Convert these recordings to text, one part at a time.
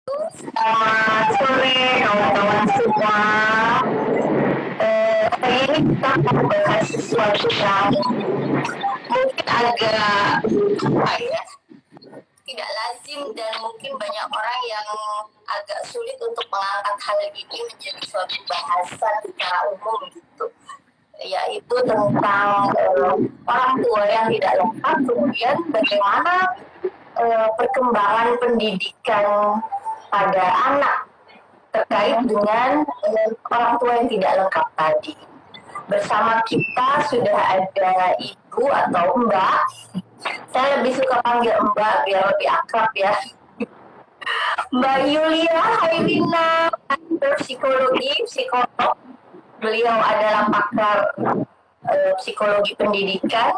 Selamat sore kawan-kawan semua. Hari ini kita akan bahas sesuatu yang mungkin agak apa ya, tidak lazim dan mungkin banyak orang yang agak sulit untuk mengangkat hal ini menjadi suatu bahasan secara umum gitu, yaitu tentang orang tua yang tidak lengkap, kemudian bagaimana perkembangan pendidikan pada anak terkait dengan orang tua yang tidak lengkap tadi. Bersama kita sudah ada Ibu atau Mbak. Saya lebih suka panggil Mbak biar lebih akrab ya. Mbak Yulia Hairina, psikolog. Beliau adalah pakar psikologi pendidikan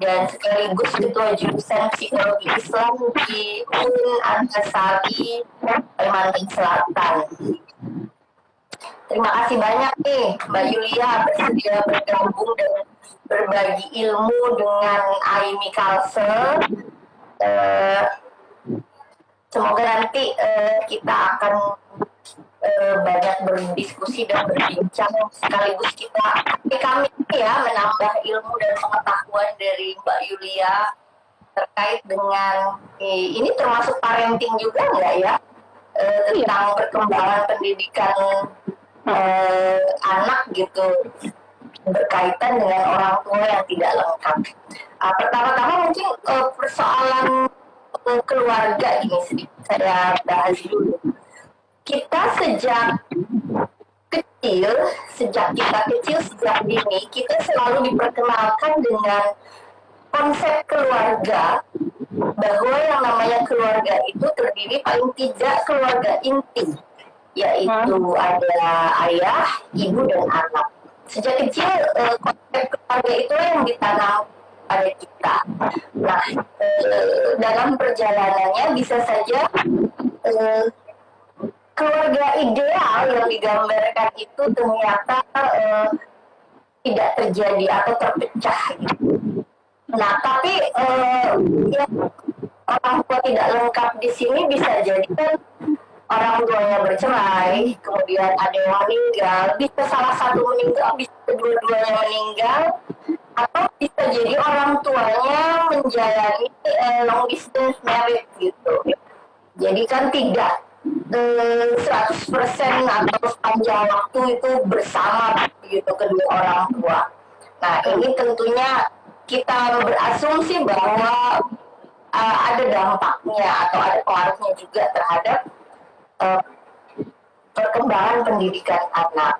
dan sekaligus ketua jurusan psikologi Islam di UIN Antasari, Kalimantan Selatan. Terima kasih banyak nih Mbak Yulia bersedia bergabung dan berbagi ilmu dengan Aimi Kalsel. Semoga nanti kita akan banyak berdiskusi dan berbincang, sekaligus kami ya menambah ilmu dan pengetahuan dari Mbak Yulia terkait dengan ini termasuk parenting juga nggak ya, tentang perkembangan pendidikan anak gitu, berkaitan dengan orang tua yang tidak lengkap. Pertama-tama mungkin persoalan keluarga ini sedikit saya bahas dulu. Kita sejak kecil, sejak dini, kita selalu diperkenalkan dengan konsep keluarga, bahwa yang namanya keluarga itu terdiri paling tidak keluarga inti, yaitu ada ayah, ibu, dan anak. Sejak kecil konsep keluarga itu yang ditanam pada kita. Nah, dalam perjalanannya bisa saja keluarga ideal yang digambarkan itu ternyata tidak terjadi atau terpecah gitu. Nah, tapi yang orang tua tidak lengkap di sini bisa jadi kan orang tuanya bercerai, kemudian ada yang meninggal, bisa salah satu meninggal, bisa kedua-duanya meninggal, atau bisa jadi orang tuanya menjalani long distance marriage gitu. Jadi kan tidak 100% atau sepanjang waktu itu bersama gitu kedua orang tua. Nah, ini tentunya kita berasumsi bahwa ada dampaknya atau ada pengaruhnya juga terhadap perkembangan pendidikan anak.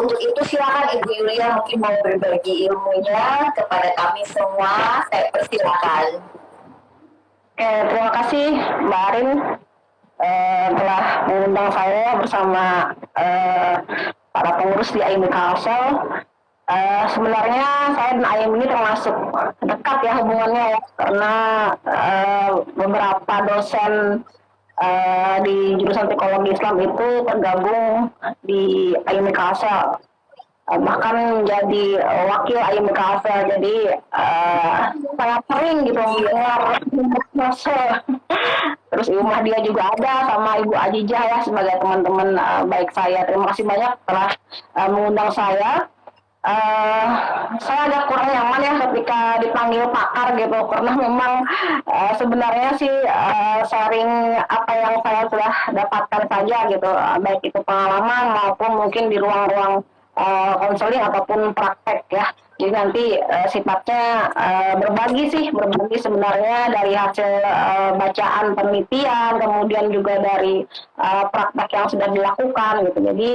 Untuk itu silakan Ibu Yulia mungkin mau berbagi ilmunya kepada kami semua. Saya persilakan. Terima kasih Mbak Arin telah mengundang saya bersama para pengurus di Aimi Kalsel. Sebenarnya saya dan Aimi ini termasuk dekat ya hubungannya ya, karena beberapa dosen di jurusan psikologi Islam itu tergabung di Aimi Kalsel, bahkan menjadi wakil Aimi Kalsel. Jadi sangat sering gitu mendengar terus Ibu Mahdia juga ada, sama Ibu Ajijah ya sebagai teman-teman baik saya. Terima kasih banyak telah mengundang saya. Saya agak kurang nyaman ya ketika dipanggil pakar gitu, karena memang sebenarnya sih sharing apa yang saya sudah dapatkan saja gitu, baik itu pengalaman maupun mungkin di ruang-ruang konseling ataupun praktek ya. Jadi nanti sifatnya berbagi sebenarnya dari hasil bacaan penelitian, kemudian juga dari praktek yang sudah dilakukan gitu. Jadi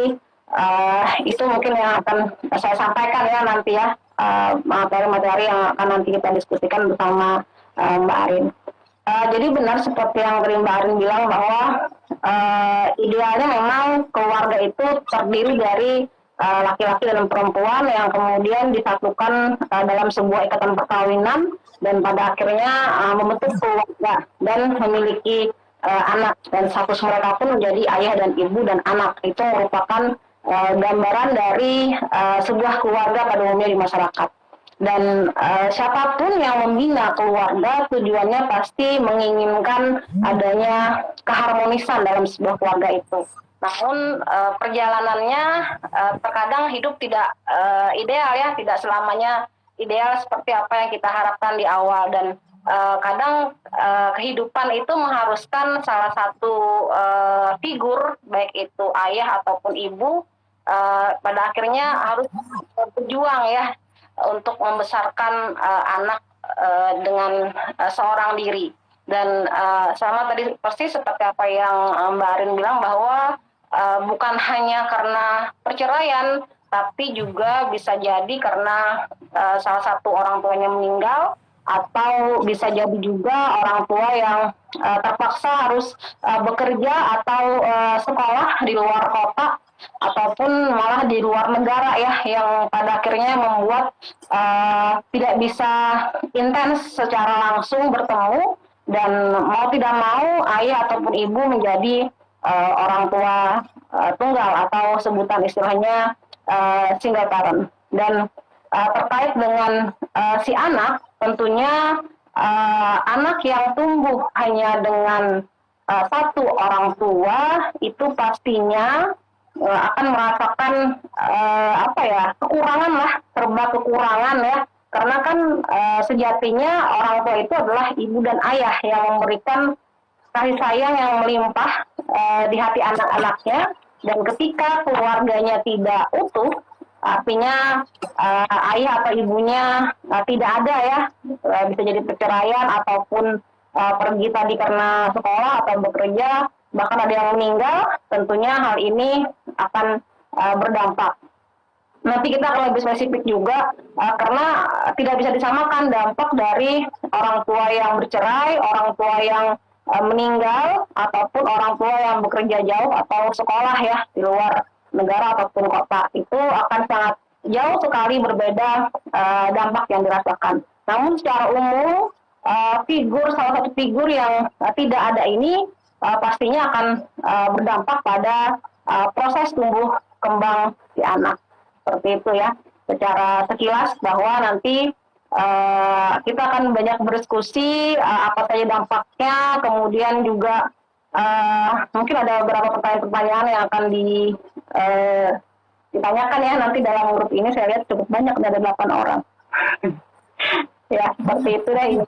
itu mungkin yang akan saya sampaikan ya nanti ya, materi-materi yang akan nanti kita diskusikan bersama Mbak Arin. Jadi benar seperti yang tadi Mbak Arin bilang bahwa idealnya memang keluarga itu terdiri dari laki-laki dan perempuan yang kemudian disatukan dalam sebuah ikatan perkawinan dan pada akhirnya membentuk keluarga dan memiliki anak, dan status mereka pun menjadi ayah dan ibu dan anak. Itu merupakan gambaran dari sebuah keluarga pada umumnya di masyarakat. Dan siapapun yang membina keluarga tujuannya pasti menginginkan adanya keharmonisan dalam sebuah keluarga itu. Namun perjalanannya terkadang hidup tidak ideal ya, tidak selamanya ideal seperti apa yang kita harapkan di awal. Dan kadang kehidupan itu mengharuskan salah satu figur, baik itu ayah ataupun ibu, pada akhirnya harus berjuang ya untuk membesarkan anak dengan seorang diri. Dan sama tadi persis seperti apa yang Mbak Arin bilang, bahwa bukan hanya karena perceraian, tapi juga bisa jadi karena salah satu orang tuanya meninggal, atau bisa jadi juga orang tua yang terpaksa harus bekerja atau sekolah di luar kota ataupun malah di luar negara ya, yang pada akhirnya membuat tidak bisa intens secara langsung bertemu, dan mau tidak mau ayah ataupun ibu menjadi orang tua tunggal atau sebutan istilahnya single parent. Dan terkait dengan si anak, tentunya anak yang tumbuh hanya dengan satu orang tua itu pastinya akan merasakan kekurangan lah, serba kekurangan ya, karena kan sejatinya orang tua itu adalah ibu dan ayah yang memberikan kasih sayang yang melimpah di hati anak-anaknya. Dan ketika keluarganya tidak utuh, artinya ayah atau ibunya tidak ada ya, bisa jadi perceraian ataupun pergi tadi karena sekolah atau bekerja, bahkan ada yang meninggal, tentunya hal ini akan berdampak. Nanti kita akan lebih spesifik juga, karena tidak bisa disamakan dampak dari orang tua yang bercerai, orang tua yang meninggal, ataupun orang tua yang bekerja jauh atau sekolah ya di luar negara ataupun kota. Itu akan sangat jauh sekali berbeda dampak yang dirasakan. Namun secara umum, salah satu figur yang tidak ada ini pastinya akan berdampak pada proses tumbuh kembang si anak. Seperti itu ya, secara sekilas, bahwa nanti kita akan banyak berdiskusi apa saja dampaknya, kemudian juga mungkin ada beberapa pertanyaan-pertanyaan yang akan ditanyakan ya nanti dalam grup ini. Saya lihat cukup banyak, ada 8 orang. Ya, seperti itu ya, ini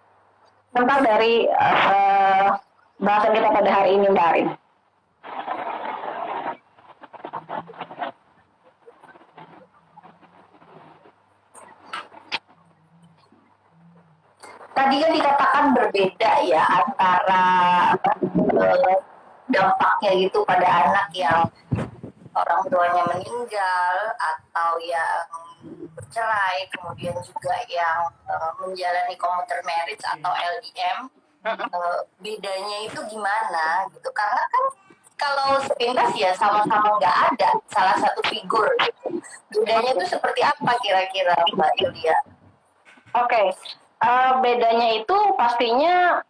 tentang dari bahasan kita pada hari ini, Mbak Arin. Tadi kan dikatakan berbeda ya antara dampaknya gitu pada anak yang orang tuanya meninggal atau yang bercerai, kemudian juga yang menjalani commuter marriage atau LDM. Bedanya itu gimana gitu, karena kan kalau sepintas ya sama-sama nggak ada salah satu figur gitu. Bedanya itu seperti apa kira-kira Mbak Yulia? Oke. Bedanya itu pastinya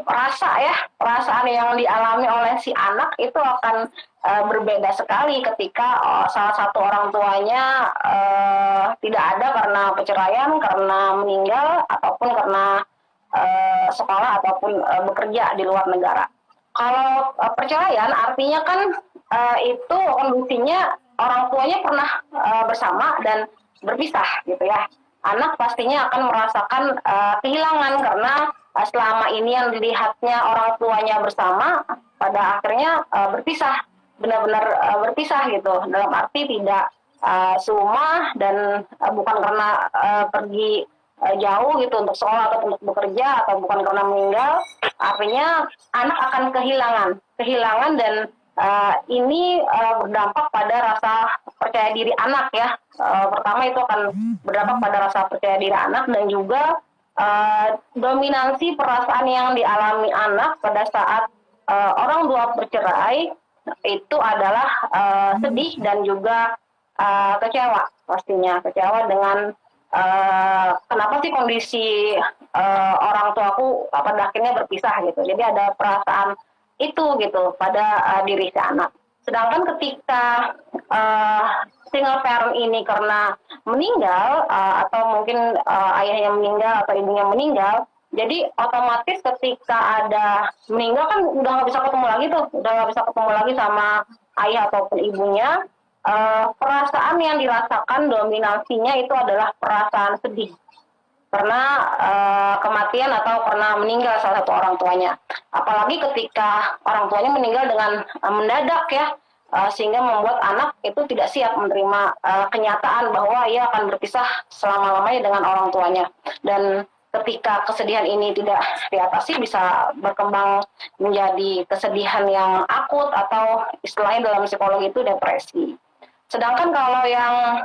perasaan yang dialami oleh si anak itu akan berbeda sekali ketika salah satu orang tuanya tidak ada karena perceraian, karena meninggal, ataupun karena sekolah ataupun bekerja di luar negara. Kalau perceraian artinya kan itu kondisinya orang tuanya pernah bersama dan berpisah gitu ya. Anak pastinya akan merasakan kehilangan karena selama ini yang dilihatnya orang tuanya bersama, pada akhirnya berpisah, benar-benar berpisah gitu, dalam arti tidak serumah dan bukan karena pergi jauh gitu untuk sekolah atau untuk bekerja, atau bukan karena meninggal. Artinya anak akan kehilangan dan ini berdampak pada rasa percaya diri anak ya. Pertama itu akan berdampak pada rasa percaya diri anak, dan juga dominansi perasaan yang dialami anak pada saat orang tua bercerai itu adalah sedih dan juga kecewa. Pastinya kecewa dengan kenapa sih kondisi orang tuaku pada akhirnya berpisah gitu. Jadi ada perasaan itu gitu pada diri si anak. Sedangkan ketika single parent ini karena meninggal atau mungkin ayahnya meninggal atau ibunya meninggal, jadi otomatis ketika ada meninggal kan udah nggak bisa ketemu lagi tuh, udah nggak bisa ketemu lagi sama ayah ataupun ibunya. Perasaan yang dirasakan dominasinya itu adalah perasaan sedih karena kematian atau karena meninggal salah satu orang tuanya. Apalagi ketika orang tuanya meninggal dengan mendadak ya, sehingga membuat anak itu tidak siap menerima kenyataan bahwa ia akan berpisah selama-lamanya dengan orang tuanya. Dan ketika kesedihan ini tidak diatasi bisa berkembang menjadi kesedihan yang akut atau istilahnya dalam psikologi itu depresi. Sedangkan kalau yang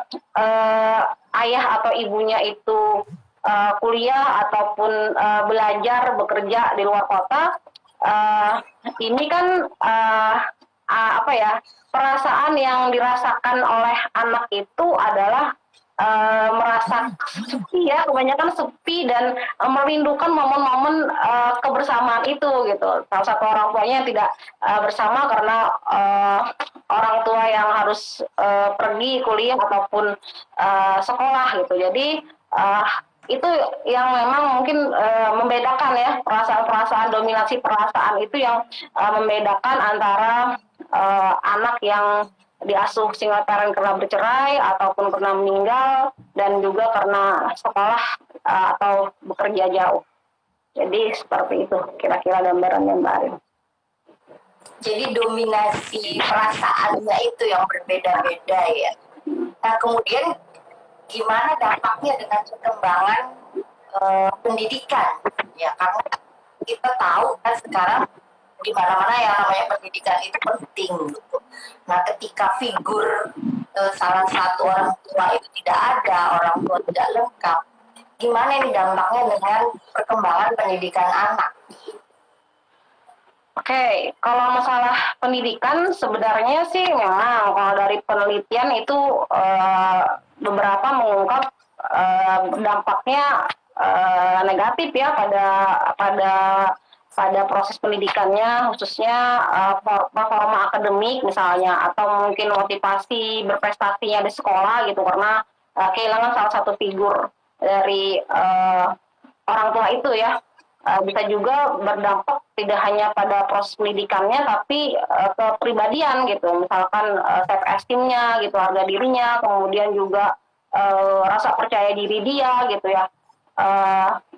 ayah atau ibunya itu kuliah ataupun belajar bekerja di luar kota, ini kan apa ya, perasaan yang dirasakan oleh anak itu adalah merasa sepi ya, kebanyakan sepi dan merindukan momen-momen kebersamaan itu gitu. Salah satu orang tuanya yang tidak bersama karena orang tua yang harus pergi kuliah ataupun sekolah gitu. Jadi itu yang memang mungkin membedakan ya, perasaan-perasaan dominasi perasaan itu yang membedakan antara anak yang diasuh single parent karena bercerai ataupun karena meninggal dan juga karena sekolah atau bekerja jauh. Jadi seperti itu kira-kira gambarannya Mbak Arin. Jadi dominasi perasaannya itu yang berbeda-beda ya. Nah kemudian gimana dampaknya dengan perkembangan pendidikan ya, karena kita tahu kan sekarang di mana-mana yang namanya pendidikan itu penting gitu. Nah ketika figur salah satu orang tua itu tidak ada, orang tua tidak lengkap, gimana ini dampaknya dengan perkembangan pendidikan anak? Oke, kalau masalah pendidikan sebenarnya sih memang kalau dari penelitian itu beberapa mengungkap dampaknya negatif ya pada proses pendidikannya, khususnya performa akademik misalnya, atau mungkin motivasi berprestasinya di sekolah gitu, karena kehilangan salah satu figur dari orang tua itu ya. Bisa juga berdampak tidak hanya pada proses pendidikannya tapi kepribadian gitu, misalkan self esteem-nya gitu, harga dirinya, kemudian juga rasa percaya diri dia gitu ya.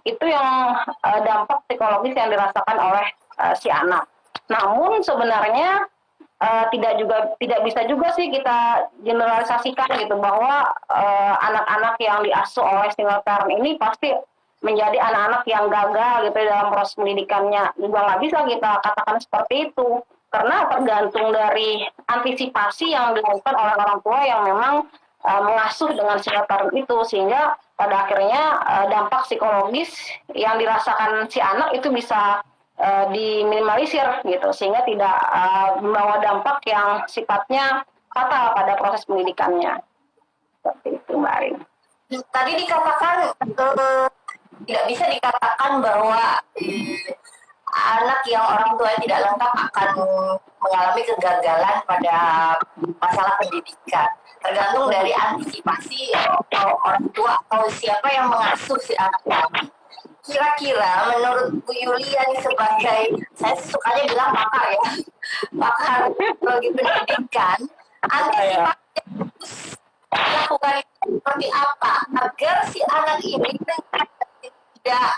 Itu yang dampak psikologis yang dirasakan oleh si anak. Namun sebenarnya tidak bisa juga sih kita generalisasikan gitu bahwa anak-anak yang diasuh oleh single parent ini pasti menjadi anak-anak yang gagal gitu dalam proses pendidikannya. Juga nggak bisa kita katakan seperti itu, karena tergantung dari antisipasi yang dilakukan oleh orang tua yang memang mengasuh dengan single parent itu, sehingga pada akhirnya dampak psikologis yang dirasakan si anak itu bisa diminimalisir gitu, sehingga tidak membawa dampak yang sifatnya fatal pada proses pendidikannya. Seperti itu Mbak Arin. Tadi dikatakan tidak bisa dikatakan bahwa anak yang orang tua tidak lengkap akan mengalami kegagalan pada masalah pendidikan. Tergantung dari antisipasi orang tua atau siapa yang mengasuh si anak tadi. Kira-kira menurut Bu Yulia nih sebagai, saya sukanya bilang pakar ya, pakar psikologi pendidikan, antisipasi dilakukan seperti apa agar si anak ini tidak,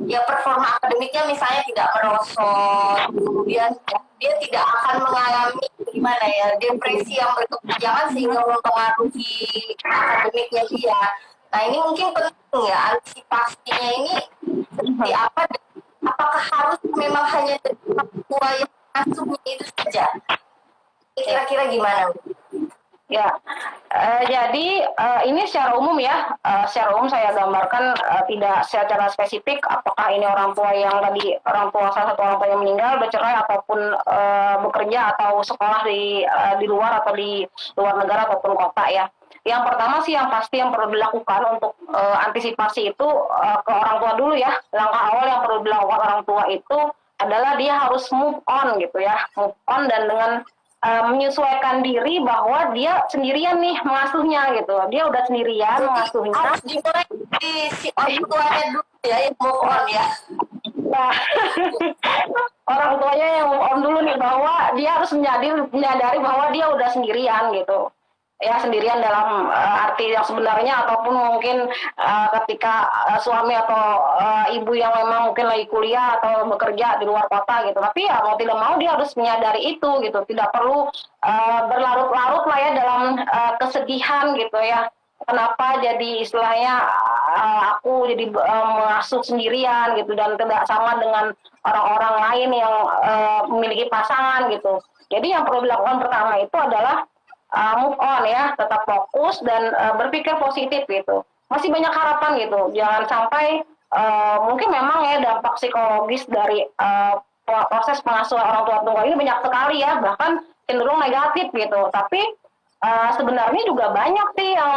ya performa akademiknya misalnya tidak merosot, kemudian dia tidak akan mengalami gimana ya, depresi yang berkepanjangan sehingga mempengaruhi akademiknya dia. Nah ini mungkin penting ya, antisipasinya ini seperti apa, apakah harus memang hanya dari orang tua yang asuhnya itu saja? Kira-kira gimana? Ya, jadi ini secara umum ya, secara umum saya gambarkan tidak secara spesifik apakah ini orang tua yang tadi, orang tua salah satu orang tua yang meninggal, bercerai ataupun bekerja atau sekolah di luar atau di luar negara ataupun kota ya. Yang pertama sih yang pasti yang perlu dilakukan untuk antisipasi itu ke orang tua dulu ya. Langkah awal yang perlu dilakukan orang tua itu adalah dia harus move on gitu ya, move on dan dengan menyesuaikan diri bahwa dia sendirian nih mengasuhnya gitu. Dia udah sendirian mengasuhnya. Harus dimulai di si orang tuanya dulu ya, yang move on ya. Nah, orang tuanya yang move on dulu nih, bahwa dia harus menyadari bahwa dia udah sendirian gitu. Ya, sendirian dalam arti yang sebenarnya, ataupun mungkin ketika suami atau ibu yang memang mungkin lagi kuliah atau bekerja di luar kota gitu. Tapi ya mau tidak mau dia harus menyadari itu gitu. Tidak perlu berlarut-larut lah ya dalam kesedihan gitu ya. Kenapa jadi istilahnya aku jadi mengasuh sendirian gitu, dan tidak sama dengan orang-orang lain yang memiliki pasangan gitu. Jadi yang perlu dilakukan pertama itu adalah move on ya, tetap fokus dan berpikir positif gitu. Masih banyak harapan gitu. Jangan sampai mungkin memang ya dampak psikologis dari proses pengasuhan orang tua tunggal ini banyak sekali ya, bahkan cenderung negatif gitu. Tapi sebenarnya juga banyak sih yang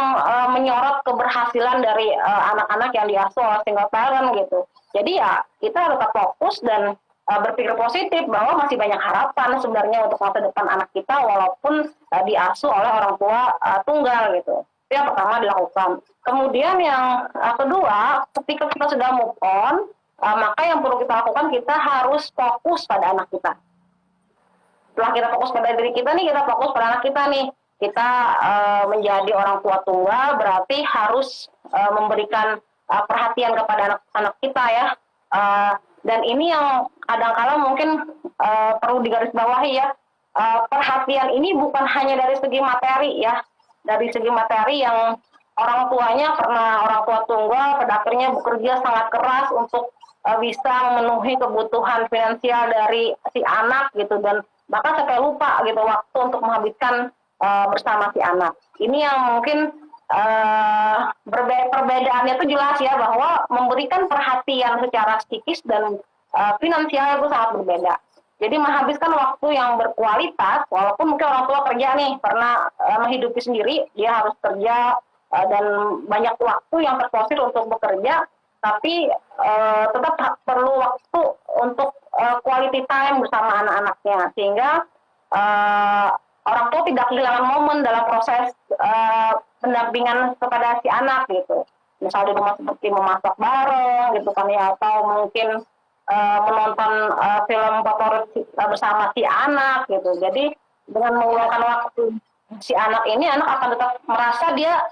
menyorot keberhasilan dari anak-anak yang diasuh oleh single parent gitu. Jadi ya kita tetap fokus dan berpikir positif bahwa masih banyak harapan sebenarnya untuk masa depan anak kita, walaupun diasuh oleh orang tua tunggal gitu. Itu yang pertama dilakukan. Kemudian yang kedua, ketika kita sudah move on, maka yang perlu kita lakukan, kita harus fokus pada anak kita. Setelah kita fokus pada diri kita nih, kita fokus pada anak kita nih. Kita menjadi orang tua tunggal berarti harus memberikan perhatian kepada anak-anak kita ya. Dan ini yang kadang-kala mungkin perlu digarisbawahi ya. Perhatian ini bukan hanya dari segi materi ya. Dari segi materi yang orang tuanya karena orang tua tunggal pada akhirnya bekerja sangat keras untuk bisa memenuhi kebutuhan finansial dari si anak gitu, dan bahkan sampai lupa gitu waktu untuk menghabiskan bersama si anak. Ini yang mungkin perbedaannya itu jelas ya, bahwa memberikan perhatian secara psikis dan finansial itu sangat berbeda. Jadi menghabiskan waktu yang berkualitas, walaupun mungkin orang tua kerja nih karena menghidupi sendiri, dia harus kerja dan banyak waktu yang terforsir untuk bekerja, tapi tetap perlu waktu untuk quality time bersama anak-anaknya, sehingga orang tua tidak kehilangan momen dalam proses pendampingan kepada si anak gitu. Misal di rumah seperti memasak bareng gitu kan ya, atau mungkin menonton film favorit bersama si anak gitu. Jadi dengan meluangkan waktu si anak ini, anak akan tetap merasa dia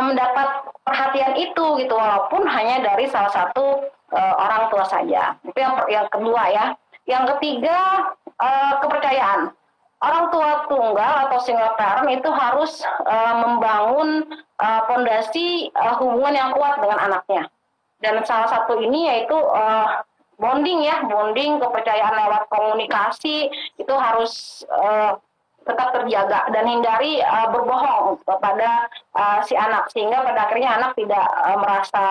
mendapat perhatian itu gitu, walaupun hanya dari salah satu orang tua saja. Itu yang kedua ya. Yang ketiga, kepercayaan. Orang tua tunggal atau single parent itu harus membangun fondasi hubungan yang kuat dengan anaknya. Dan salah satu ini yaitu bonding ya, bonding, kepercayaan lewat komunikasi itu harus tetap terjaga, dan hindari berbohong kepada si anak, sehingga pada akhirnya anak tidak merasa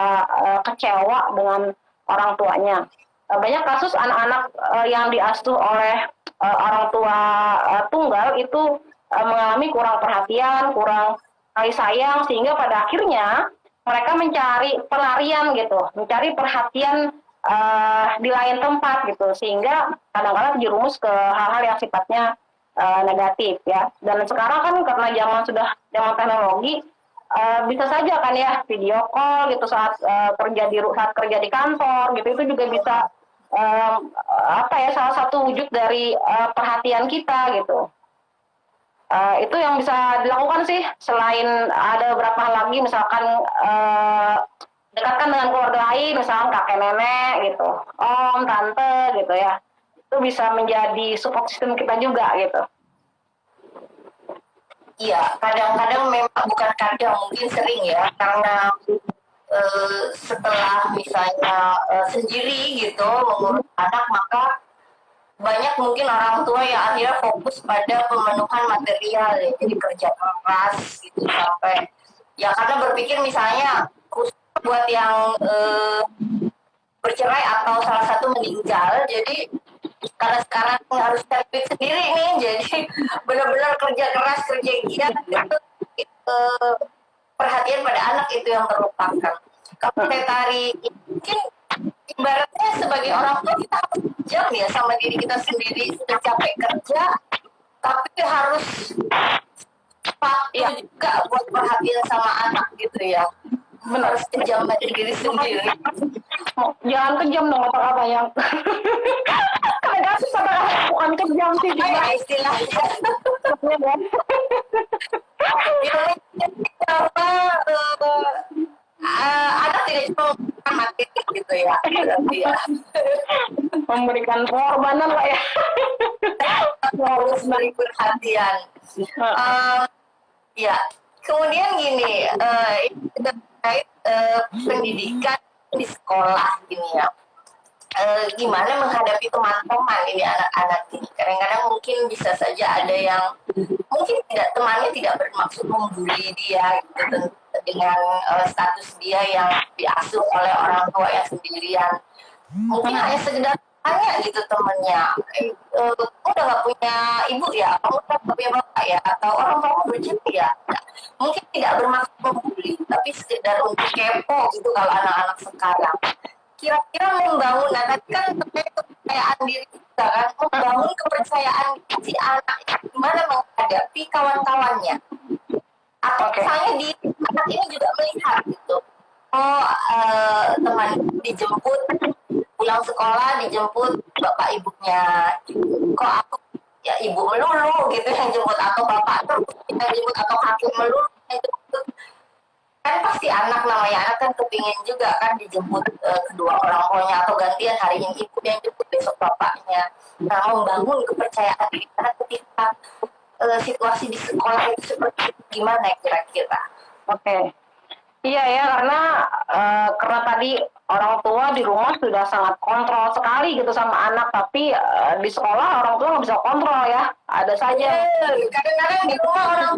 kecewa dengan orang tuanya. Banyak kasus anak-anak yang diasuh oleh orang tua tunggal itu mengalami kurang perhatian, kurang kasih sayang, sehingga pada akhirnya mereka mencari pelarian gitu, mencari perhatian di lain tempat gitu, sehingga kadang-kadang terjerumus ke hal-hal yang sifatnya negatif ya. Dan sekarang kan karena zaman teknologi, bisa saja kan ya video call gitu saat kerja di kantor gitu, itu juga bisa salah satu wujud dari perhatian kita gitu. Itu yang bisa dilakukan sih, selain ada beberapa hal lagi, misalkan dekatkan dengan keluarga lain, misalkan kakek nenek gitu, om, tante gitu ya. Itu bisa menjadi support system kita juga gitu. Iya, kadang-kadang memang, bukan kadang, mungkin sering ya, karena setelah misalnya sendiri gitu mengurus anak, maka banyak mungkin orang tua yang akhirnya fokus pada pemenuhan material ya, jadi kerja keras gitu, sampai ya karena berpikir misalnya khusus buat yang bercerai atau salah satu meninggal, jadi karena sekarang harus terpilih sendiri nih, jadi benar-benar kerja keras, kerja giat gitu, perhatian pada anak itu yang terlupakan. Kalau saya tarik, mungkin ibaratnya sebagai orang tua kita harus jam ya sama diri kita sendiri, sudah capek kerja, tapi harus waktu juga buat perhatian sama anak gitu ya. Harus kejam dari diri sendiri. Jangan kejam dong kata-kata yang kadang kata-kata bukan kejam sih juga Istilahnya anak tidak cuma mati gitu ya, berarti ya. Memberikan pengorbanan lah ya. Harus beri perhatian. Ya, kemudian gini, terkait pendidikan di sekolah gini ya. Gimana menghadapi teman-teman ini anak-anak ini? Kadang-kadang mungkin bisa saja ada yang mungkin temannya tidak bermaksud membuli dia gitu, dengan status dia yang diasuh oleh orang tua yang sendirian. Mungkin hanya sekedar tanya gitu temannya, kamu udah gak punya ibu ya, kamu udah gak punya bapak ya, atau orang kamu berjudi ya. Nah, mungkin tidak bermaksud membuli, tapi sekedar untuk kepo gitu kalau anak-anak sekarang. Kira-kira membangun, nah tadi kan terkait kepercayaan diri kita kan, membangun kepercayaan si anak gimana menghadapi kawan-kawannya. Atau misalnya di anak ini juga melihat gitu, teman dijemput pulang sekolah, dijemput bapak ibunya, kok aku ya ibu melulu gitu yang jemput, atau bapak terus yang jemput, atau kakek melulu yang jemput. Kan pasti namanya anak kan kepingin juga kan dijemput kedua orang tuanya, atau gantian hari ini ibu yang jemput besok bapaknya. Nah, membangun kepercayaan diri anak ketika situasi di sekolah itu seperti gimana kira-kira? Oke. Iya ya, karena tadi orang tua di rumah sudah sangat kontrol sekali gitu sama anak, tapi di sekolah orang tua nggak bisa kontrol ya, ada saja. Kadang-kadang di rumah orang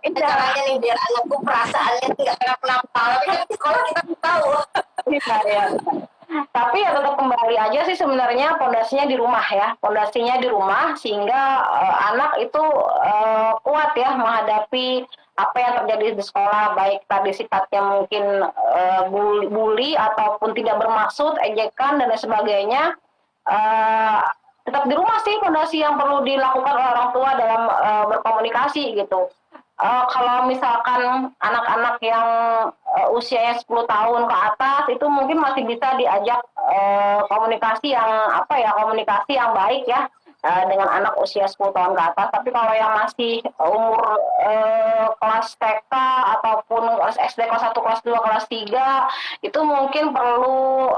caranya nih biar anakku perasaannya nggak kenapa-napa, tapi kan di sekolah kita tahu. Ya. Tapi ya tetap kembali aja sih sebenarnya pondasinya di rumah ya, pondasinya di rumah sehingga anak itu kuat ya menghadapi apa yang terjadi di sekolah, baik tadi sifatnya mungkin bully ataupun tidak bermaksud, ejekan dan lain sebagainya. Tetap di rumah sih pondasi yang perlu dilakukan oleh orang tua dalam berkomunikasi gitu. Kalau misalkan anak-anak yang usianya 10 tahun ke atas itu mungkin masih bisa diajak komunikasi yang baik ya dengan anak usia 10 tahun ke atas. Tapi kalau yang masih umur kelas TK ataupun kelas SD kelas 1, kelas 2, kelas 3 itu mungkin perlu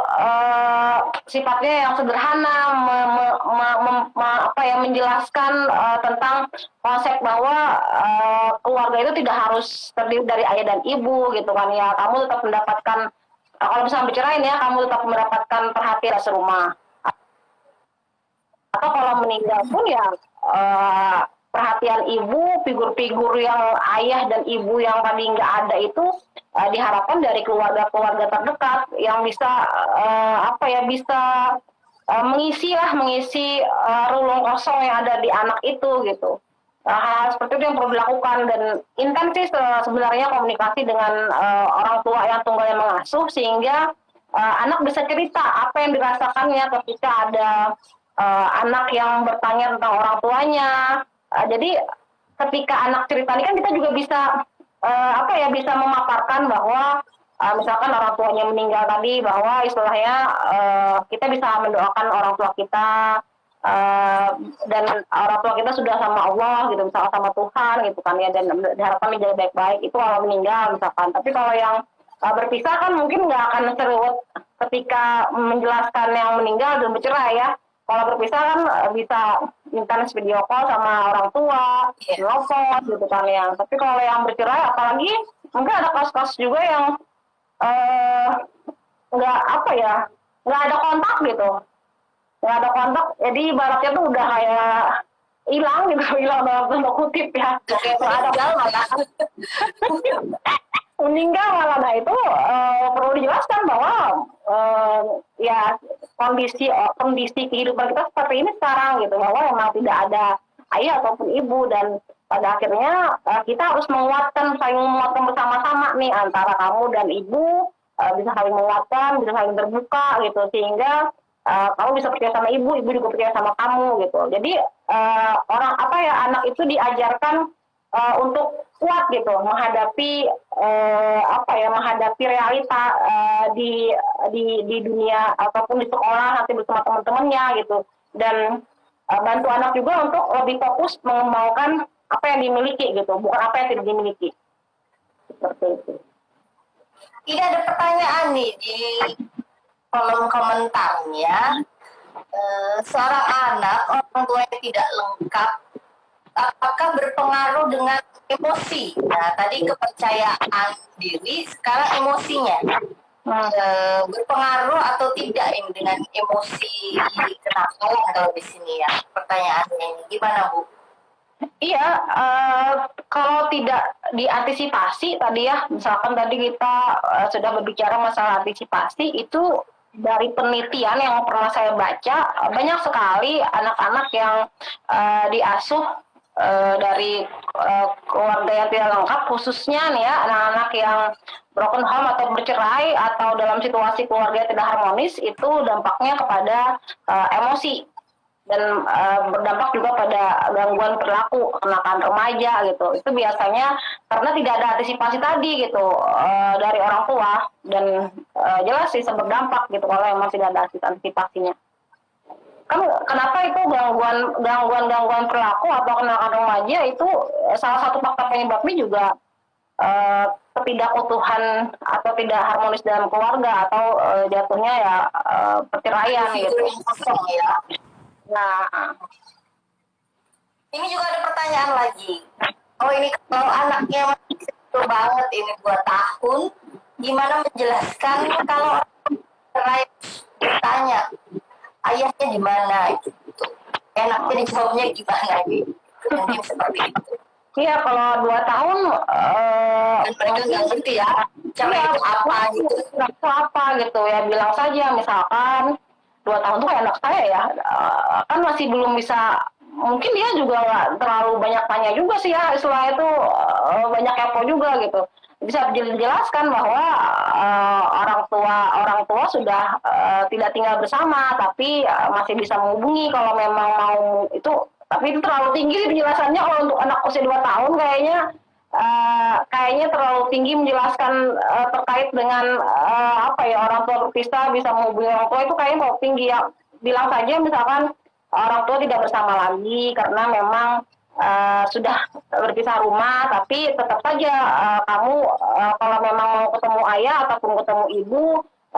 sifatnya yang sederhana, menjelaskan tentang konsep bahwa keluarga itu tidak harus terdiri dari ayah dan ibu gitu kan ya. Kamu tetap mendapatkan, kalau misalnya bercerai ya, kamu tetap mendapatkan perhatian serumah. Atau kalau meninggal pun ya perhatian ibu, figur-figur yang ayah dan ibu yang tadi nggak ada itu diharapkan dari keluarga-keluarga terdekat yang bisa bisa mengisi relung kosong yang ada di anak itu gitu. Hal-hal seperti itu yang perlu dilakukan, dan intensif sebenarnya komunikasi dengan orang tua yang tunggal yang mengasuh sehingga anak bisa cerita apa yang dirasakannya ketika ada anak yang bertanya tentang orang tuanya. Jadi ketika anak cerita ini kan kita juga bisa bisa memaparkan bahwa misalkan orang tuanya meninggal tadi, bahwa istilahnya kita bisa mendoakan orang tua kita dan orang tua kita sudah sama Allah gitu, misalkan sama Tuhan gitu kan ya, dan diharapkan menjadi baik-baik itu kalau meninggal misalkan. Tapi kalau yang berpisah kan mungkin nggak akan serut ketika menjelaskan yang meninggal dan bercerai ya. Kalau berpisah kan bisa intens video call sama orang tua, telepon gitu kan ya. Tapi kalau yang bercerai, apalagi mungkin ada kasus-kasus juga yang nggak ada kontak gitu, nggak ada kontak. Jadi ibaratnya tuh udah kayak hilang dalam tanda kutip ya. Meninggal malah. Nah itu perlu dijelaskan bahwa ya kondisi kehidupan kita seperti ini sekarang gitu, bahwa memang tidak ada ayah ataupun ibu, dan pada akhirnya kita harus saling menguatkan bersama-sama nih, antara kamu dan ibu bisa saling menguatkan, bisa saling terbuka gitu, sehingga kamu bisa percaya sama ibu, ibu juga percaya sama kamu gitu. Jadi anak itu diajarkan untuk kuat gitu menghadapi menghadapi realita di dunia ataupun di sekolah nanti bersama teman-temannya gitu. Dan bantu anak juga untuk lebih fokus mengembangkan apa yang dimiliki gitu, bukan apa yang tidak dimiliki. Seperti itu. Ini ada pertanyaan nih di kolom komentarnya. Seorang anak orang tua yang tidak lengkap, apakah berpengaruh dengan emosi? Nah, tadi kepercayaan diri, sekarang emosinya. Berpengaruh atau tidak ini dengan emosi kenakalan kalau di sini ya? Pertanyaannya ini gimana, Bu? Iya, kalau tidak diantisipasi tadi ya, misalkan tadi kita sudah berbicara masalah antisipasi, itu dari penelitian yang pernah saya baca, banyak sekali anak-anak yang diasuh dari keluarga yang tidak lengkap, khususnya nih ya, anak-anak yang broken home atau bercerai atau dalam situasi keluarga yang tidak harmonis, itu dampaknya kepada emosi. Dan berdampak juga pada gangguan perilaku kenakan remaja gitu. Itu biasanya karena tidak ada antisipasi tadi gitu dari orang tua, dan jelas sih berdampak gitu kalau memang tidak ada antisipasinya. Kan kenapa itu gangguan perilaku atau kenakan remaja itu salah satu faktor penyebabnya juga ketidakutuhan atau tidak harmonis dalam keluarga atau jatuhnya ya perceraian gitu. Ya. Nah, ini juga ada pertanyaan lagi. Oh, ini kalau anaknya masih kecil banget, ini 2 tahun, gimana menjelaskan kalau cerai bertanya ayahnya di mana gitu. Enaknya dijawabnya gimana gitu. Mungkin seperti itu. Iya, kalau 2 tahun dan mereka nggak ngerti ya cerai itu apa gitu. Itu apa gitu ya, bilang saja misalkan 2 tahun tuh kayak anak saya ya, kan masih belum bisa, mungkin dia juga nggak terlalu banyak tanya juga sih ya, istilah itu banyak kepo juga gitu. Bisa dijelaskan bahwa orang tua sudah tidak tinggal bersama, tapi masih bisa menghubungi kalau memang mau itu. Tapi itu terlalu tinggi sih penjelasannya kalau untuk anak usia 2 tahun kayaknya terlalu tinggi menjelaskan terkait dengan orang tua berpisah bisa menghubungi orang tua, itu kayaknya terlalu tinggi ya. Bilang saja misalkan orang tua tidak bersama lagi karena memang sudah berpisah rumah, tapi tetap saja kamu kalau memang mau ketemu ayah ataupun ketemu ibu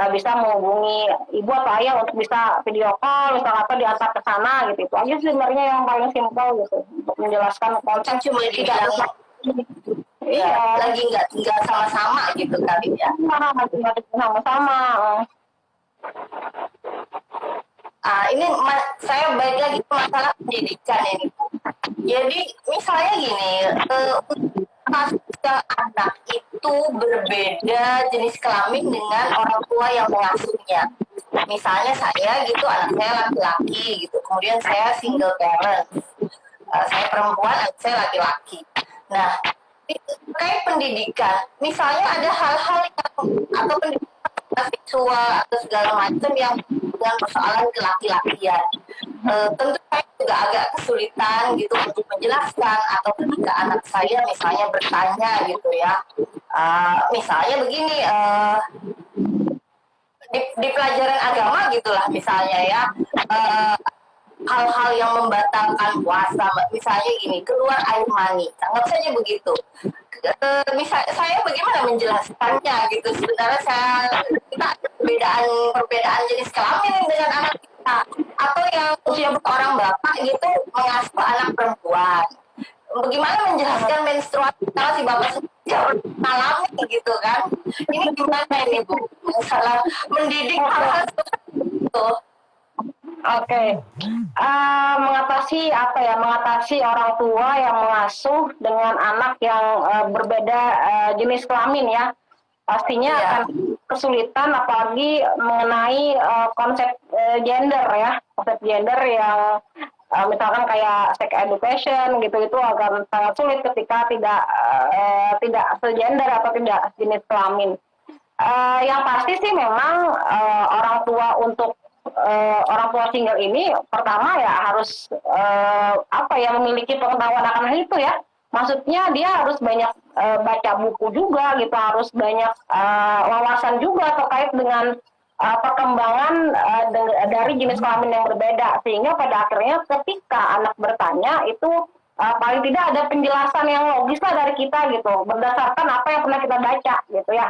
bisa menghubungi ibu atau ayah untuk bisa video call misalnya atau diantar ke sana gitu. Itu aja sebenarnya yang paling simpel gitu untuk menjelaskan konsep. Cuma tidak iya, lagi nggak tinggal sama-sama gitu kali ya. Nggak sama-sama. Ini saya balik lagi ke masalah pendidikan ini, Bu. Jadi misalnya gini, kasus yang anak itu berbeda jenis kelamin dengan orang tua yang mengasuhnya. Misalnya saya gitu, anak saya laki-laki gitu, kemudian saya single parent, saya perempuan, anak saya laki-laki. Nah, terkait pendidikan, misalnya ada hal-hal yang atau pendidikan seksual atau segala macam yang dengan persoalan kelaki-lakian, tentu saya juga agak kesulitan gitu untuk menjelaskan, atau ketika anak saya misalnya bertanya gitu ya, misalnya begini, di pelajaran agama gitulah misalnya ya, hal-hal yang membatalkan puasa, misalnya gini, keluar air mani, anggap saja begitu. Misalnya saya bagaimana menjelaskannya gitu, sebenarnya kita perbedaan jenis kelamin dengan anak kita, atau yang usia seorang bapak gitu mengasuh anak perempuan, bagaimana menjelaskan menstruasi kalau si bapak sudah mengalami gitu kan. Ini gimana ini, Bu, masalah mendidik hal-hal seperti itu? Oke. Mengatasi orang tua yang mengasuh dengan anak yang berbeda jenis kelamin ya, pastinya akan kesulitan, apalagi mengenai konsep gender ya, konsep gender yang misalkan kayak sex education gitu, itu akan sangat sulit ketika tidak segender atau tidak jenis kelamin. Yang pasti sih memang orang tua untuk orang tua single ini pertama ya harus apa ya, memiliki pengetahuan akan hal itu ya. Maksudnya dia harus banyak baca buku juga gitu, harus banyak wawasan juga terkait dengan perkembangan dari jenis kelamin yang berbeda, sehingga pada akhirnya ketika anak bertanya itu paling tidak ada penjelasan yang logis lah dari kita gitu, berdasarkan apa yang pernah kita baca gitu ya.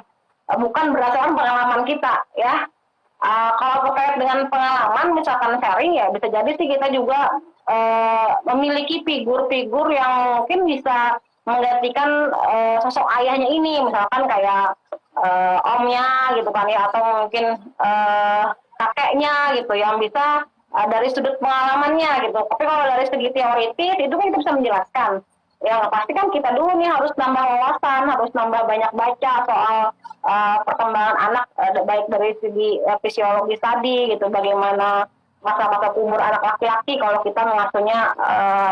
Bukan berdasarkan pengalaman kita ya. Kalau terkait dengan pengalaman misalkan sharing ya, bisa jadi sih kita juga memiliki figur-figur yang mungkin bisa menggantikan sosok ayahnya ini, misalkan kayak omnya gitu kan ya, atau mungkin kakeknya gitu yang bisa dari sudut pengalamannya gitu. Tapi kalau dari segi teoritis itu kan kita bisa menjelaskan. Ya pasti kan kita dulu nih harus nambah wawasan, harus nambah banyak baca soal perkembangan anak, baik dari segi fisiologis tadi gitu, bagaimana masa-masa umur anak laki-laki kalau kita mengasuhnya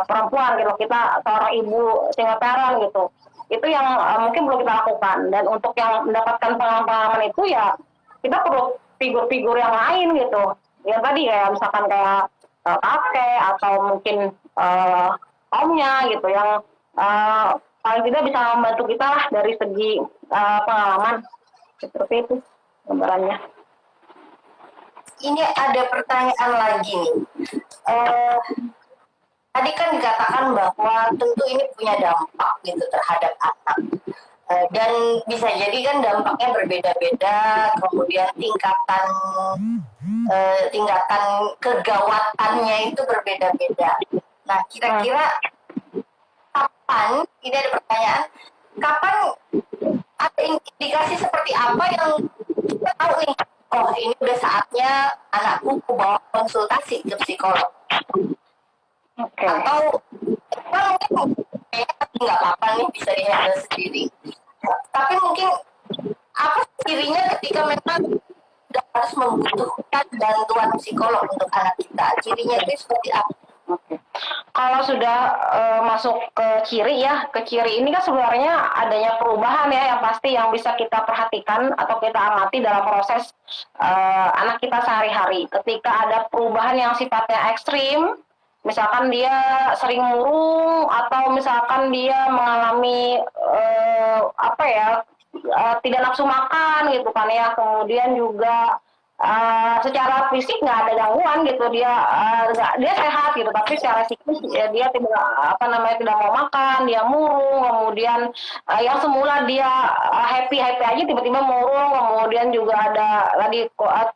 perempuan gitu, kita seorang ibu single parent gitu. Itu yang mungkin perlu kita lakukan. Dan untuk yang mendapatkan pengalaman-pengalaman itu ya kita perlu figur-figur yang lain gitu. Yang tadi kayak misalkan kayak kakek atau mungkin omnya gitu, yang paling tidak bisa membantu kita lah dari segi pengalaman. Seperti itu gambarannya. Ini ada pertanyaan lagi nih. Tadi kan dikatakan bahwa tentu ini punya dampak gitu terhadap anak. Dan bisa jadi kan dampaknya berbeda-beda, kemudian tingkatan kegawatannya itu berbeda-beda. Nah, kira-kira kapan, ini ada pertanyaan, kapan ada indikasi seperti apa yang kita tahu nih, oh ini udah saatnya anakku bawa konsultasi ke psikolog. Okay. Atau mungkin nggak apa-apa nih, bisa dihandle sendiri. Tapi mungkin apa cirinya ketika memang harus membutuhkan bantuan psikolog untuk anak kita? Cirinya itu seperti apa? Okay. Kalau sudah masuk ke ciri ya, ke ciri ini kan sebenarnya adanya perubahan ya, yang pasti yang bisa kita perhatikan atau kita amati dalam proses anak kita sehari-hari. Ketika ada perubahan yang sifatnya ekstrim, misalkan dia sering murung atau misalkan dia mengalami tidak nafsu makan gitu kan ya, kemudian juga secara fisik nggak ada gangguan gitu, dia sehat gitu, tapi secara psikis ya, dia tidak mau makan, dia murung, kemudian yang semula dia happy aja tiba-tiba murung, kemudian juga ada tadi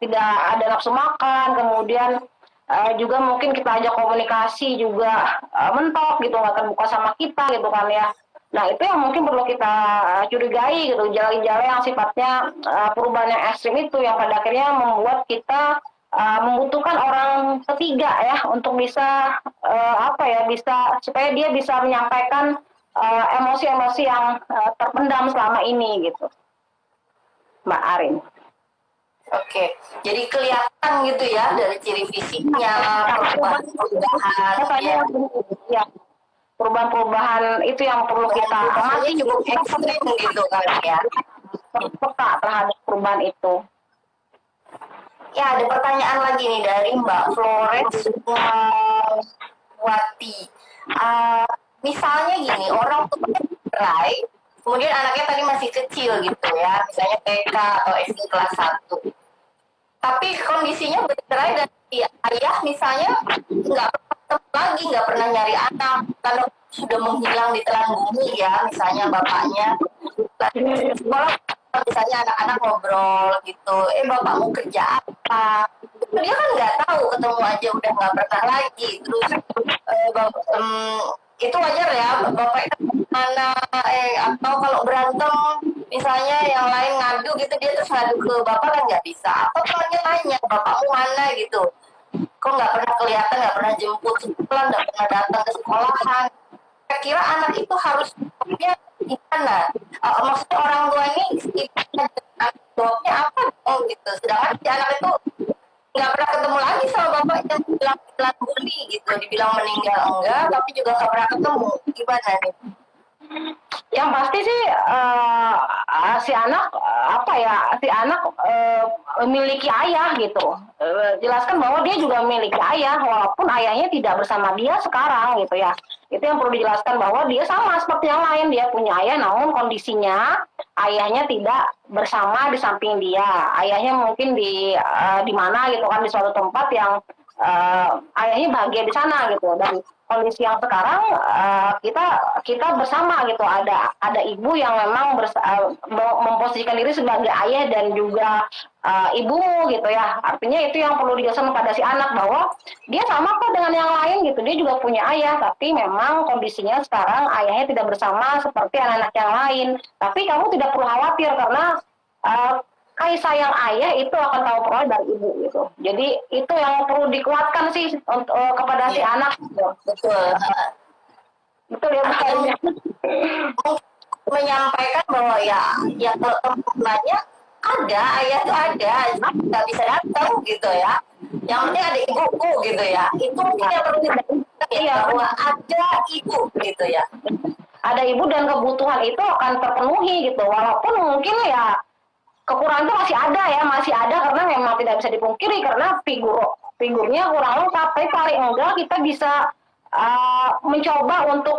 tidak ada nafsu makan, kemudian juga mungkin kita ajak komunikasi juga mentok gitu, nggak terbuka sama kita gitu kan ya. Nah itu yang mungkin perlu kita curigai gitu, gejala-gejala yang sifatnya perubahan yang ekstrim itu, yang pada akhirnya membuat kita membutuhkan orang ketiga ya untuk bisa bisa supaya dia bisa menyampaikan emosi-emosi yang terpendam selama ini gitu, Mbak Arin. Oke, jadi kelihatan gitu ya dari ciri fisiknya, perubahan-perubahan ya. Perubahan-perubahan itu yang perlu kita amati, cukup ekstrim gitu kan ya. Peka terhadap perubahan itu. Ya, ada pertanyaan lagi nih dari Mbak Florence Wati. Misalnya gini, orang tua cerai, kemudian anaknya tadi masih kecil gitu ya, misalnya TK atau SD kelas 1. Tapi kondisinya bercerai dan si ayah misalnya nggak lagi, nggak pernah nyari anak karena sudah menghilang di telan bumi ya, misalnya bapaknya sekolah, misalnya anak-anak ngobrol gitu, bapakmu kerja apa, dia kan nggak tahu, ketemu aja udah nggak pernah lagi, terus itu wajar ya, bapak mana atau kalau berantem misalnya yang lain ngadu gitu, dia terus ngadu ke bapak kan nggak bisa, atau temannya tanya bapakmu mana gitu, kok nggak pernah kelihatan, nggak pernah jemput sekolah, nggak pernah datang ke sekolahan. Kira-kira anak itu harus gimana? Maksudnya orang tua ini jawabnya apa gitu, sedangkan si anak itu nggak pernah ketemu lagi sama bapaknya, bilang bully gitu, dibilang meninggal enggak, tapi juga nggak pernah ketemu. Gimana nih? Yang pasti sih si anak memiliki ayah gitu, jelaskan bahwa dia juga memiliki ayah walaupun ayahnya tidak bersama dia sekarang gitu ya. Itu yang perlu dijelaskan bahwa dia sama seperti yang lain, dia punya ayah namun kondisinya ayahnya tidak bersama di samping dia. Ayahnya mungkin di mana gitu kan, di suatu tempat yang ayahnya bahagia di sana gitu. Dan kondisi yang sekarang kita bersama gitu, ada ibu yang memang memposisikan diri sebagai ayah dan juga ibumu gitu ya. Artinya itu yang perlu dijelaskan pada si anak bahwa dia sama kok dengan yang lain gitu, dia juga punya ayah, tapi memang kondisinya sekarang ayahnya tidak bersama seperti anak-anak yang lain. Tapi kamu tidak perlu khawatir karena kasih sayang ayah itu akan kamu peroleh dari ibu gitu. Jadi itu yang perlu dikuatkan sih untuk kepada si anak gitu. Betul. Betul ya makanya. Menyampaikan bahwa ya kalau perempuannya ada, ayah itu ada, nggak bisa datang gitu ya. Yang penting ada ibuku gitu ya. Itu mungkin yang perlu kita ya, bahwa ada ibu gitu ya. Ada ibu dan kebutuhan itu akan terpenuhi gitu. Walaupun mungkin ya kekurangan itu masih ada karena memang tidak bisa dipungkiri karena figurnya kurang lengkap. Tapi paling enggak kita bisa mencoba untuk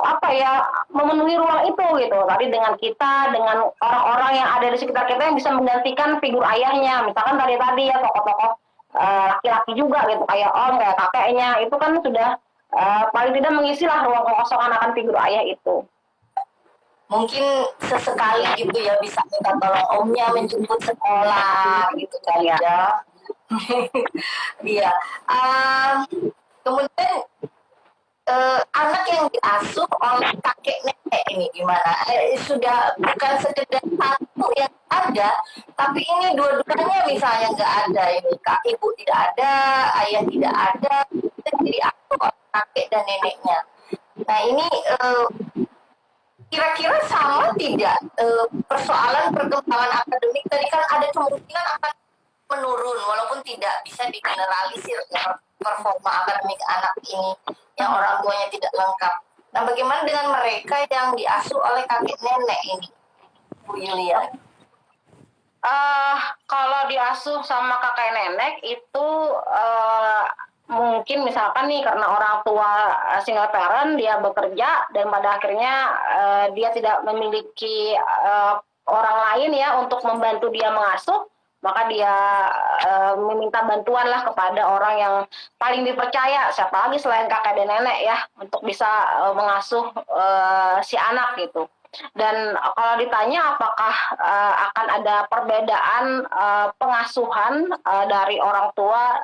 memenuhi ruang itu gitu. Tadi dengan kita, dengan orang-orang yang ada di sekitar kita yang bisa menggantikan figur ayahnya. Misalkan tadi ya tokoh-tokoh laki-laki juga gitu, kayak om, kayak kakeknya, itu kan sudah paling tidak mengisilah ruang kekosongan akan figur ayah itu. Mungkin sesekali gitu ya bisa minta tolong omnya menjemput sekolah gitu kali ya. Iya. Kemudian anak yang diasuh oleh kakek nenek ini gimana? Sudah bukan sekedar satu yang ada, tapi ini dua-duanya misalnya nggak ada, ini kak ibu tidak ada, ayah tidak ada, jadi diasuh oleh kakek dan neneknya. Nah ini kira-kira sama tidak persoalan perkembangan akademik tadi kan ada kemungkinan akan menurun walaupun tidak bisa digeneralisir ya, performa akademik anak ini yang orang tuanya tidak lengkap. Nah bagaimana dengan mereka yang diasuh oleh kakek nenek ini, Bu Yulia? Kalau diasuh sama kakek nenek itu mungkin misalkan nih karena orang tua single parent dia bekerja dan pada akhirnya dia tidak memiliki orang lain ya untuk membantu dia mengasuh, maka dia meminta bantuan lah kepada orang yang paling dipercaya, siapa lagi selain kakek dan nenek ya, untuk bisa mengasuh si anak gitu. Dan kalau ditanya apakah akan ada perbedaan pengasuhan dari orang tua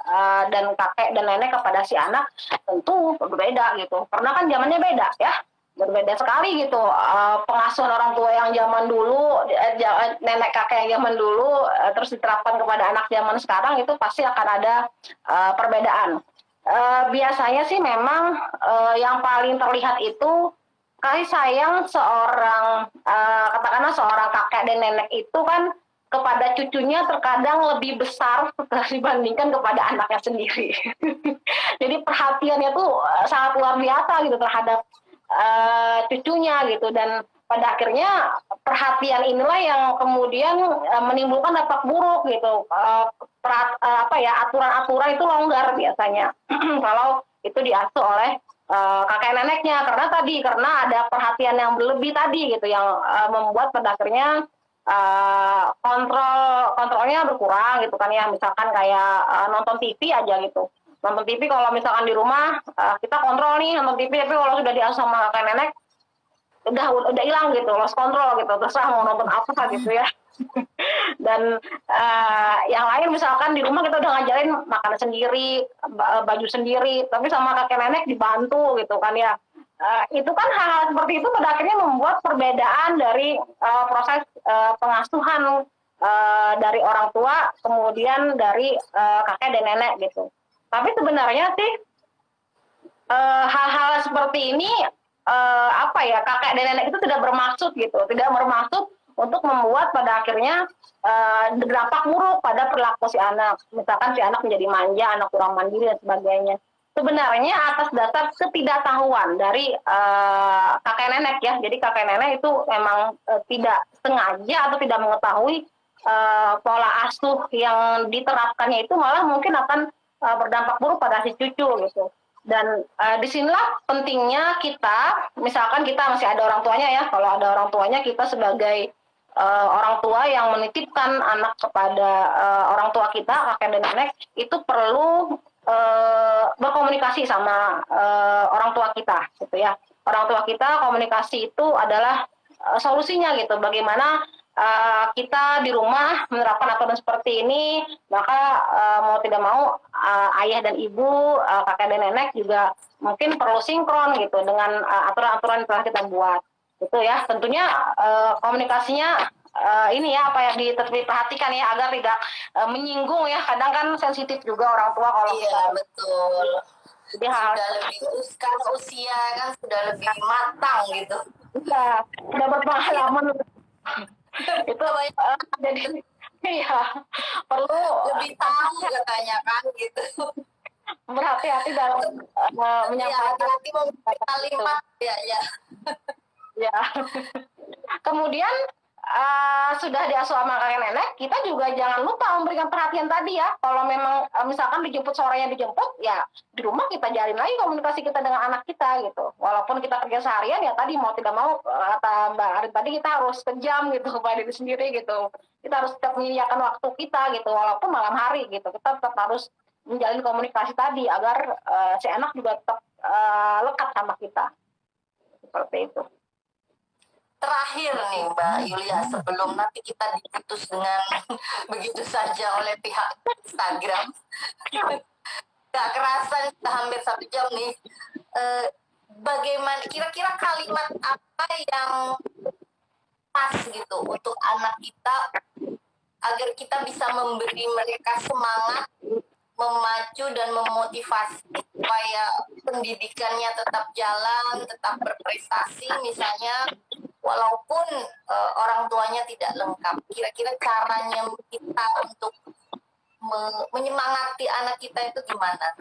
dan kakek dan nenek kepada si anak, tentu berbeda gitu. Karena kan zamannya beda ya, berbeda sekali gitu. Pengasuhan orang tua yang zaman dulu, nenek kakek yang zaman dulu, terus diterapkan kepada anak zaman sekarang itu pasti akan ada perbedaan. Biasanya sih memang yang paling terlihat itu kasih sayang seorang katakanlah seorang kakek dan nenek itu kan kepada cucunya terkadang lebih besar dibandingkan kepada anaknya sendiri. Jadi perhatiannya tuh sangat luar biasa gitu terhadap cucunya gitu, dan pada akhirnya perhatian inilah yang kemudian menimbulkan dampak buruk gitu. Aturan-aturan itu longgar biasanya kalau itu diasuh oleh kakek neneknya karena ada perhatian yang berlebih tadi gitu yang membuat pada akhirnya kontrolnya berkurang gitu kan ya. Misalkan kayak nonton TV aja gitu, nonton TV kalau misalkan di rumah kita kontrol nih nonton TV, tapi kalau sudah diasuh sama kakek nenek udah hilang gitu, lost control gitu, terserah mau nonton apa gitu ya. Dan yang lain misalkan di rumah kita udah ngajarin makan sendiri, baju sendiri, tapi sama kakek nenek dibantu gitu kan ya. Itu kan hal-hal seperti itu pada akhirnya membuat perbedaan dari proses pengasuhan dari orang tua kemudian dari kakek dan nenek gitu. Tapi sebenarnya sih hal-hal seperti ini kakek dan nenek itu tidak bermaksud untuk membuat pada akhirnya berdampak buruk pada perilaku si anak. Misalkan si anak menjadi manja, anak kurang mandiri dan sebagainya. Sebenarnya atas dasar ketidaktahuan dari kakek nenek ya. Jadi kakek nenek itu memang tidak sengaja atau tidak mengetahui pola asuh yang diterapkannya itu malah mungkin akan berdampak buruk pada si cucu gitu. Dan disinilah pentingnya kita, misalkan kita masih ada orang tuanya ya, kalau ada orang tuanya kita sebagai orang tua yang menitipkan anak kepada orang tua kita, kakek dan nenek, itu perlu berkomunikasi sama orang tua kita gitu ya. Orang tua kita komunikasi itu adalah solusinya gitu. Bagaimana kita di rumah menerapkan aturan seperti ini, maka mau tidak mau ayah dan ibu, kakek dan nenek juga mungkin perlu sinkron gitu dengan aturan-aturan yang telah kita buat. Itu ya, tentunya komunikasinya ini ya apa yang diperhatikan ya agar tidak menyinggung ya. Kadang kan sensitif juga orang tua kalau Iya, betul. jadi hal Sudah lebih karena usia kan sudah lebih matang gitu. iya, sudah berpengalaman itu jadi iya perlu Lebih tahu katanya kan gitu. berhati-hati dalam Ya, menyampaikan hati-hati memilih kalimat ya. ya. Kemudian sudah diasuh sama kakek nenek, kita juga jangan lupa memberikan perhatian tadi ya. Kalau memang misalkan dijemput sorenya dijemput, ya di rumah kita jalin lagi komunikasi kita dengan anak kita gitu. Walaupun kita kerja seharian ya tadi mau tidak mau kata Mbak Arin tadi kita harus kejam gitu kepada diri sendiri gitu. Kita harus tetap menyediakan waktu kita gitu, walaupun malam hari gitu. Kita tetap harus menjalin komunikasi tadi agar si anak juga tetap lekat sama kita. Seperti itu. Terakhir nih Mbak Yulia, sebelum nanti kita diputus dengan begitu saja oleh pihak Instagram. Gak kerasa sudah hampir 1 jam nih. Bagaimana kira-kira kalimat apa yang pas gitu untuk anak kita agar kita bisa memberi mereka semangat, memacu dan memotivasi supaya pendidikannya tetap jalan, tetap berprestasi misalnya, walaupun orang tuanya tidak lengkap. Kira-kira caranya kita untuk menyemangati anak kita itu gimana?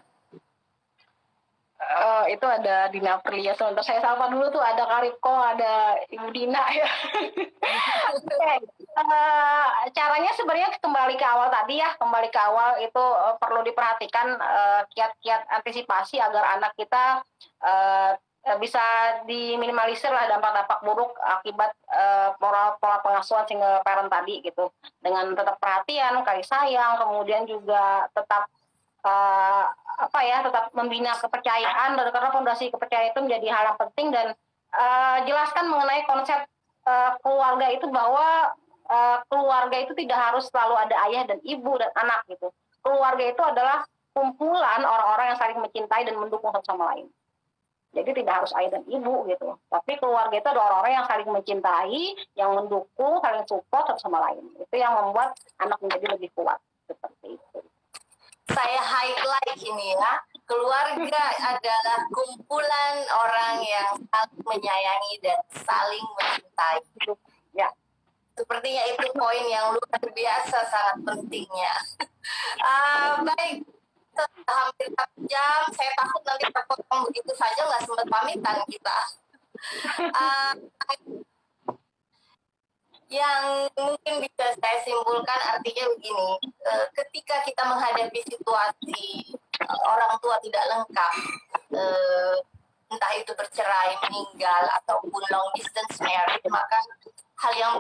Itu ada Dina Aprilia. Sebentar saya sapa dulu tuh, ada Kariko, ada Ibu Dina ya. Caranya sebenarnya kembali ke awal tadi ya, kembali ke awal itu perlu diperhatikan kiat-kiat antisipasi agar anak kita bisa diminimalisir lah dampak-dampak buruk akibat pola pengasuhan single parent tadi gitu, dengan tetap perhatian, kasih sayang, kemudian juga tetap tetap membina kepercayaan, dan karena fondasi kepercayaan itu menjadi hal yang penting. Dan jelaskan mengenai konsep keluarga itu, bahwa keluarga itu tidak harus selalu ada ayah dan ibu dan anak gitu. Keluarga itu adalah kumpulan orang-orang yang saling mencintai dan mendukung satu sama lain. Jadi tidak harus ayah dan ibu gitu. Tapi keluarga itu ada orang-orang yang saling mencintai, yang mendukung, saling support satu sama lain. Itu yang membuat anak menjadi lebih kuat. Seperti itu. Saya highlight ini ya, keluarga adalah kumpulan orang yang saling menyayangi dan saling mencintai. Ya. Sepertinya itu poin yang luar biasa sangat pentingnya. Baik, hampir 1 jam, saya takut nanti terpotong begitu saja, nggak sempat pamitan kita. Yang mungkin bisa saya simpulkan artinya begini, ketika kita menghadapi situasi orang tua tidak lengkap, entah itu bercerai, meninggal, ataupun long distance marriage, maka hal yang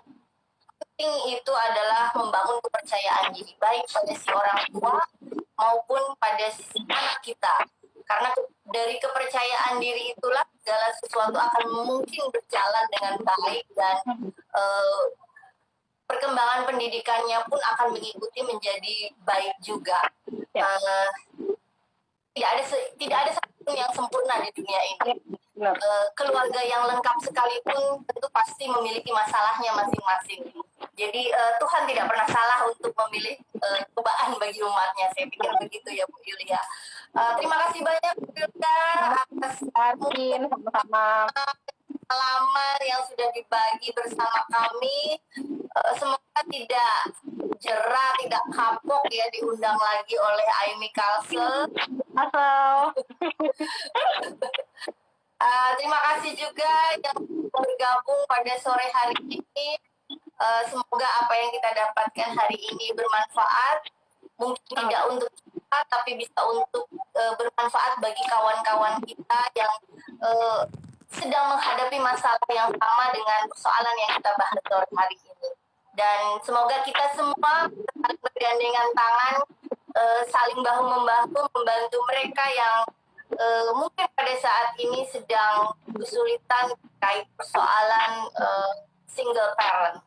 penting itu adalah membangun kepercayaan diri, baik pada si orang tua maupun pada si anak kita. Karena dari kepercayaan diri itulah segala sesuatu akan mungkin berjalan dengan baik, dan perkembangan pendidikannya pun akan mengikuti menjadi baik juga. Tidak ada satu yang sempurna di dunia ini. Keluarga yang lengkap sekalipun tentu pasti memiliki masalahnya masing-masing. Jadi Tuhan tidak pernah salah untuk memilih cobaan bagi umatnya. Saya pikir begitu ya Bu Yulia. Terima kasih banyak Bu Yulia atas sama pengalaman yang sudah dibagi bersama kami. Semoga tidak jerah, tidak kapok ya diundang lagi oleh Aimi Kalsel. Terima kasih juga yang bergabung pada sore hari ini. Semoga apa yang kita dapatkan hari ini bermanfaat, mungkin tidak untuk kita, tapi bisa untuk bermanfaat bagi kawan-kawan kita yang sedang menghadapi masalah yang sama dengan persoalan yang kita bahas sore hari ini. Dan semoga kita semua saling bergandengan tangan, saling bahu-membahu membantu mereka yang mungkin pada saat ini sedang kesulitan terkait persoalan single parent.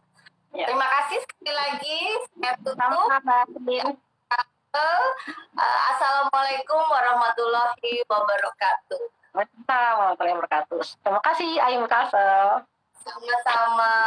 Ya. Terima kasih sekali lagi. Saya tutup. Assalamualaikum warahmatullahi wabarakatuh. Waalaikumsalam warahmatullahi wabarakatuh. Terima kasih Ayu Kasel. Sama-sama.